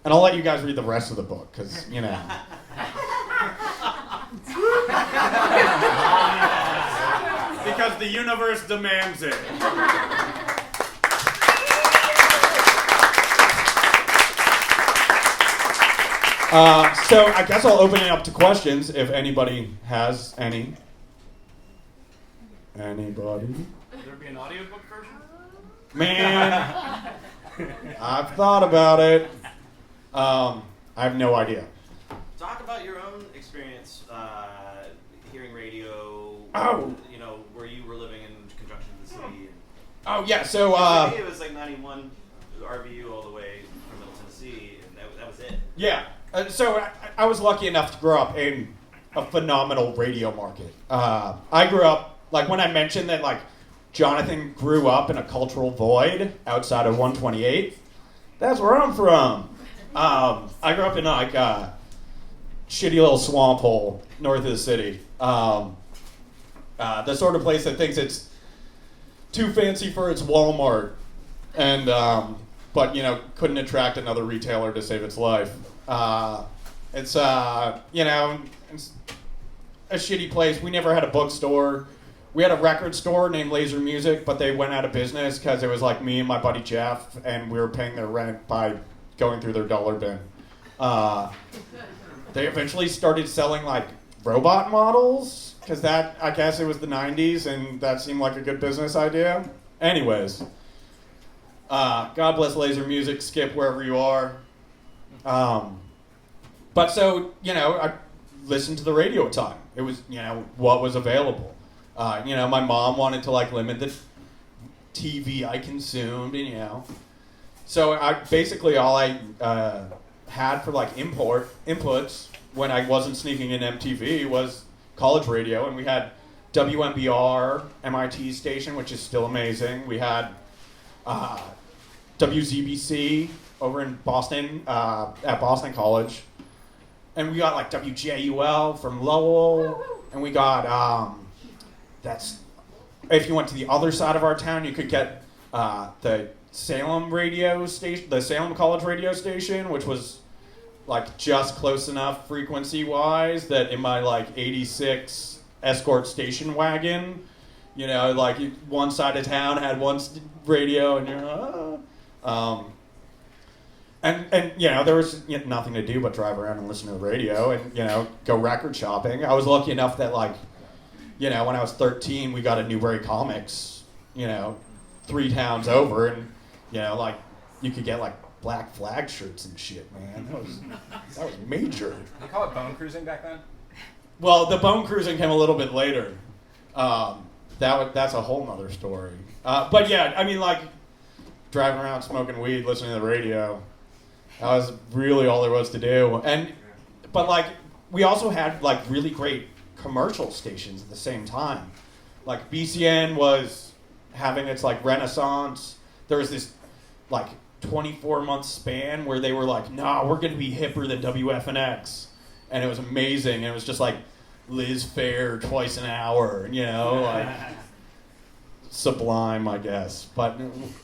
And I'll let you guys read the rest of the book, because, you know. Because the universe demands it. So I guess I'll open it up to questions if anybody has any. Anybody? Will there be an audiobook version? Man, I've thought about it. I have no idea. Talk about your own experience hearing radio. Oh. You know, where you were living in conjunction with the city. Oh, yeah, so... for me, it was like 91 RVU all the way from Middle Tennessee, and that was it. Yeah. So I was lucky enough to grow up in a phenomenal radio market. I grew up, like when I mentioned that like Jonathan grew up in a cultural void outside of 128, that's where I'm from. I grew up in like a shitty little swamp hole north of the city. The sort of place that thinks it's too fancy for its Walmart, and but you know couldn't attract another retailer to save its life. It's you know, it's a shitty place. We never had a bookstore. We had a record store named Laser Music, but they went out of business because it was like me and my buddy Jeff, and we were paying their rent by going through their dollar bin. They eventually started selling like robot models, because that, I guess it was the 90s, and that seemed like a good business idea. Anyways, God bless Laser Music, Skip wherever you are. But so, you know, I listened to the radio a ton. It was, you know, what was available. You know, my mom wanted to like limit the TV I consumed, and you know. So I basically all I had for like inputs when I wasn't sneaking in MTV was college radio, and we had WMBR, MIT station, which is still amazing. We had WZBC over in Boston, at Boston College. And we got like WJUL from Lowell, and we got, that's, if you went to the other side of our town, you could get the Salem radio station, the Salem College radio station, which was like just close enough frequency-wise that in my like 86 Escort station wagon, you know, like one side of town had one radio, and you're, And you know, there was nothing to do but drive around and listen to the radio and, you know, go record shopping. I was lucky enough that, like, you know, when I was 13, we got a Newbury Comics, you know, 3 towns over, and, you know, like, you could get, like, Black Flag shirts and shit, man. That was major. Did you call it bone cruising back then? Well, the bone cruising came a little bit later. That's a whole nother story. But, yeah, I mean, like, driving around smoking weed, listening to the radio, that was really all there was to do. But like, we also had like really great commercial stations at the same time. Like BCN was having its like renaissance. There was this like 24-month span where they were like, nah, we're gonna be hipper than WFNX. And it was amazing. And it was just like Liz Fair twice an hour, you know, like sublime, I guess. But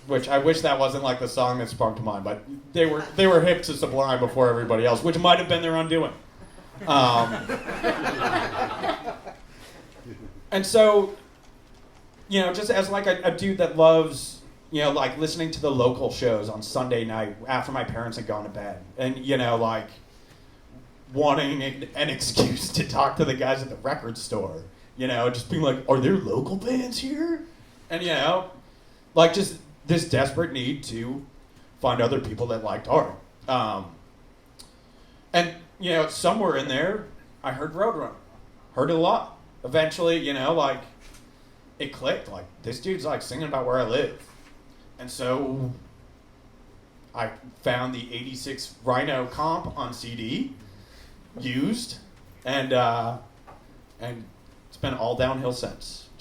which I wish that wasn't like the song that sprung to mind. But they were hip to Sublime before everybody else, which might have been their undoing. And so, you know, just as like a dude that loves, you know, like listening to the local shows on Sunday night after my parents had gone to bed, and you know, like wanting an excuse to talk to the guys at the record store, you know, just being like, are there local bands here? And, you know, like just this desperate need to find other people that liked art. And, you know, somewhere in there, I heard Roadrunner. Heard it a lot. Eventually, you know, like, it clicked. Like, this dude's, like, singing about where I live. And so I found the 86 Rhino comp on CD, used, and it's been all downhill since.